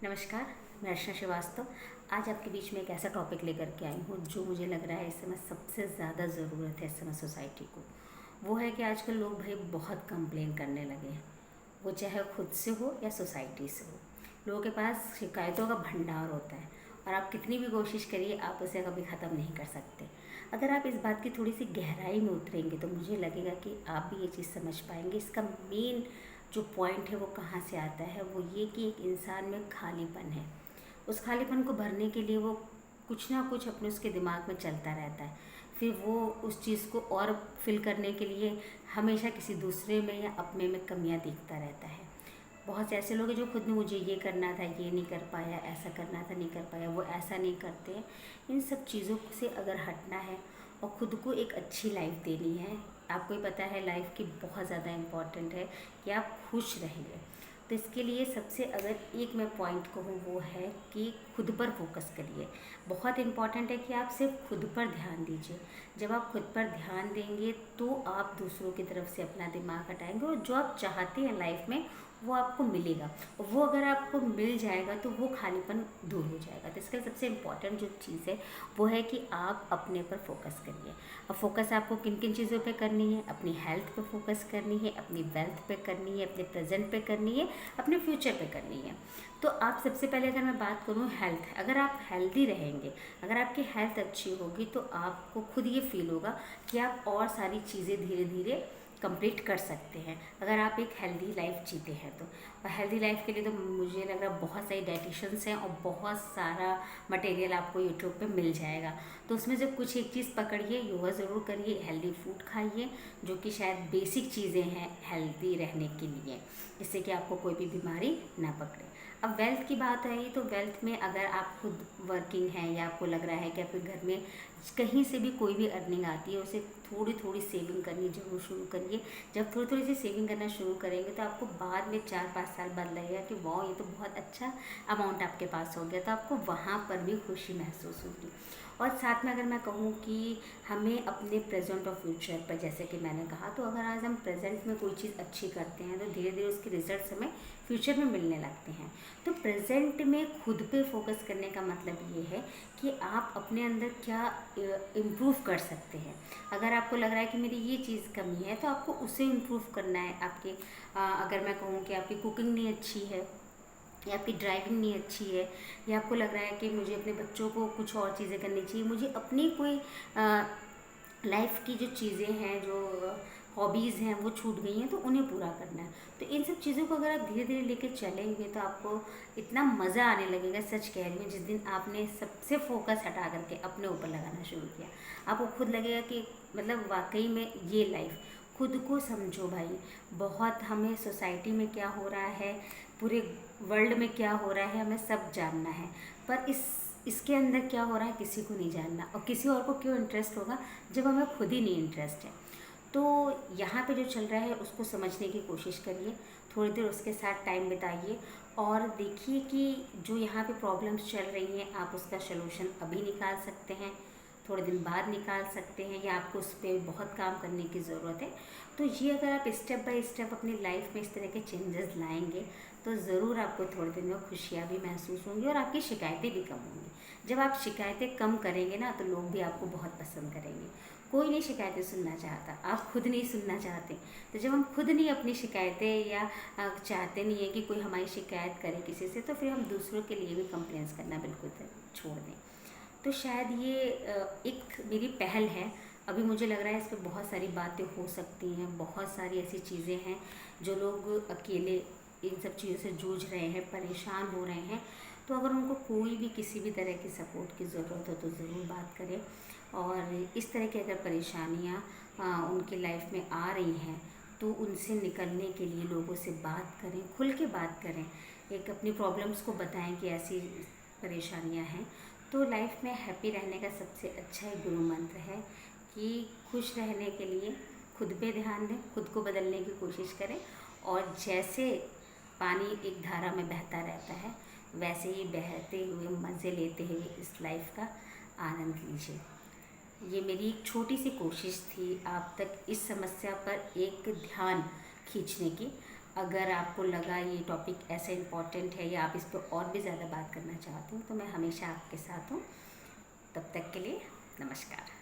नमस्कार, मैं अर्चना श्रीवास्तव। आज आपके बीच में एक ऐसा टॉपिक लेकर के आई हूँ जो मुझे लग रहा है इस समय सबसे ज़्यादा ज़रूरत है इस समय सोसाइटी को। वो है कि आजकल लोग भाई बहुत कंप्लेन करने लगे हैं, वो चाहे खुद से हो या सोसाइटी से हो। लोगों के पास शिकायतों का भंडार होता है और आप कितनी भी कोशिश करिए आप उसे कभी ख़त्म नहीं कर सकते। अगर आप इस बात की थोड़ी सी गहराई में उतरेंगे तो मुझे लगेगा कि आप भी ये चीज़ समझ पाएंगे। इसका मेन जो पॉइंट है वो कहाँ से आता है, वो ये कि एक इंसान में खालीपन है। उस खालीपन को भरने के लिए वो कुछ ना कुछ अपने उसके दिमाग में चलता रहता है। फिर वो उस चीज़ को और फिल करने के लिए हमेशा किसी दूसरे में या अपने में कमियां देखता रहता है। बहुत से ऐसे लोग हैं जो खुद में मुझे ये करना था, ये नहीं कर पाया, ऐसा करना था, नहीं कर पाया, वो ऐसा नहीं करते हैं। इन सब चीज़ों से अगर हटना है और ख़ुद को एक अच्छी लाइफ देनी है, आपको ही पता है लाइफ की बहुत ज़्यादा इम्पॉर्टेंट है कि आप खुश रहिए। तो इसके लिए सबसे अगर एक मैं पॉइंट कहूँ वो है कि खुद पर फोकस करिए। बहुत इम्पॉर्टेंट है कि आप सिर्फ खुद पर ध्यान दीजिए। जब आप खुद पर ध्यान देंगे तो आप दूसरों की तरफ से अपना दिमाग हटाएंगे और जो आप चाहते हैं लाइफ में वो आपको मिलेगा। और वो अगर आपको मिल जाएगा तो वो खालीपन दूर हो जाएगा। तो इसके लिए सबसे इम्पॉर्टेंट जो चीज़ है वो है कि आप अपने पर फोकस करिए। अब फोकस आपको किन किन चीज़ों पे करनी है? अपनी हेल्थ पे फोकस करनी है, अपनी वेल्थ पे करनी है, अपने प्रेजेंट पे करनी है, अपने फ्यूचर पे करनी है। तो आप सबसे पहले अगर मैं बात करूँ हेल्थ, अगर आप हेल्दी रहेंगे, अगर आपकी हेल्थ अच्छी होगी तो आपको खुद ये फील होगा कि आप और सारी चीज़ें धीरे धीरे कंप्लीट कर सकते हैं अगर आप एक हेल्दी लाइफ जीते हैं तो। और हेल्दी लाइफ के लिए तो मुझे लग रहा है बहुत सारी डाइटिशियंस हैं और बहुत सारा मटेरियल आपको यूट्यूब पे मिल जाएगा। तो उसमें से कुछ एक चीज़ पकड़िए, योगा ज़रूर करिए, हेल्दी फूड खाइए जो कि शायद बेसिक चीज़ें हैं हेल्दी रहने के लिए, जिससे कि आपको कोई भी बीमारी ना पकड़े। अब वेल्थ की बात आई तो वेल्थ में अगर आप खुद वर्किंग हैं या आपको लग रहा है कि आपके घर में कहीं से भी कोई भी अर्निंग आती है, उसे थोड़ी थोड़ी सेविंग करनी जरूर शुरू करिए। जब थोड़ी थोड़ी सी सेविंग करना शुरू करेंगे तो आपको बाद में 4-5 साल बाद लगेगा कि वाह ये तो बहुत अच्छा अमाउंट आपके पास हो गया, तो आपको वहाँ पर भी खुशी महसूस होगी। और साथ में अगर मैं कहूँ कि हमें अपने प्रेजेंट और फ्यूचर पर, जैसे कि मैंने कहा, तो अगर आज हम प्रेजेंट में कोई चीज़ अच्छी करते हैं तो धीरे धीरे उसके रिजल्ट्स हमें फ्यूचर में मिलने लगते हैं। तो प्रेजेंट में खुद पे फोकस करने का मतलब ये है कि आप अपने अंदर क्या इम्प्रूव कर सकते हैं। अगर आपको लग रहा है कि मेरी ये चीज़ कमी है तो आपको उसे इम्प्रूव करना है। आपके अगर मैं कहूँ कि आपकी कुकिंग नहीं अच्छी है या आपकी ड्राइविंग नहीं अच्छी है, या आपको लग रहा है कि मुझे अपने बच्चों को कुछ और चीज़ें करनी चाहिए, मुझे अपनी कोई लाइफ की जो चीज़ें हैं, जो हॉबीज़ हैं वो छूट गई हैं तो उन्हें पूरा करना है। तो इन सब चीज़ों को अगर आप धीरे धीरे लेके चलेंगे तो आपको इतना मज़ा आने लगेगा, सच कह रही हूँ। जिस दिन आपने सबसे फोकस हटा करके अपने ऊपर लगाना शुरू किया, आपको खुद लगेगा कि मतलब वाकई में ये लाइफ। खुद को समझो भाई। बहुत हमें सोसाइटी में क्या हो रहा है, पूरे वर्ल्ड में क्या हो रहा है, हमें सब जानना है, पर इसके अंदर क्या हो रहा है किसी को नहीं जानना। और किसी और को क्यों इंटरेस्ट होगा जब हमें खुद ही नहीं इंटरेस्ट है। तो यहाँ पे जो चल रहा है उसको समझने की कोशिश करिए, थोड़ी देर उसके साथ टाइम बिताइए और देखिए कि जो यहाँ पे प्रॉब्लम्स चल रही हैं आप उसका सलूशन अभी निकाल सकते हैं, थोड़े दिन बाद निकाल सकते हैं, या आपको उस पर बहुत काम करने की ज़रूरत है। तो ये अगर आप स्टेप बाय स्टेप अपनी लाइफ में इस तरह के चेंजेस लाएंगे तो ज़रूर आपको थोड़े दिन में खुशियाँ भी महसूस होंगी और आपकी शिकायतें भी कम होंगी। जब आप शिकायतें कम करेंगे ना तो लोग भी आपको बहुत पसंद करेंगे। कोई नहीं शिकायतें सुनना चाहता, आप खुद नहीं सुनना चाहते। तो जब हम खुद नहीं अपनी शिकायतें या चाहते नहीं है कि कोई हमारी शिकायत करे किसी से, तो फिर हम दूसरों के लिए भी कंप्लेंट्स करना बिल्कुल छोड़ दें। तो शायद ये एक मेरी पहल है। अभी मुझे लग रहा है इस पर बहुत सारी बातें हो सकती हैं, बहुत सारी ऐसी चीज़ें हैं जो लोग अकेले इन सब चीज़ों से जूझ रहे हैं, परेशान हो रहे हैं। तो अगर उनको कोई भी किसी भी तरह की सपोर्ट की ज़रूरत हो तो ज़रूर बात करें। और इस तरह की अगर परेशानियाँ उनकी लाइफ में आ रही हैं तो उनसे निकलने के लिए लोगों से बात करें, खुल के बात करें, एक अपनी प्रॉब्लम्स को बताएं कि ऐसी परेशानियां हैं। तो लाइफ में हैप्पी रहने का सबसे अच्छा एक गुरु मंत्र है कि खुश रहने के लिए खुद पे ध्यान दें, खुद को बदलने की कोशिश करें, और जैसे पानी एक धारा में बहता रहता है वैसे ही बहते हुए मज़े लेते हुए इस लाइफ का आनंद लीजिए। ये मेरी एक छोटी सी कोशिश थी आप तक इस समस्या पर एक ध्यान खींचने की। अगर आपको लगा ये टॉपिक ऐसे इम्पॉर्टेंट है या आप इस पर और भी ज़्यादा बात करना चाहते हो तो मैं हमेशा आपके साथ हूँ। तब तक के लिए नमस्कार।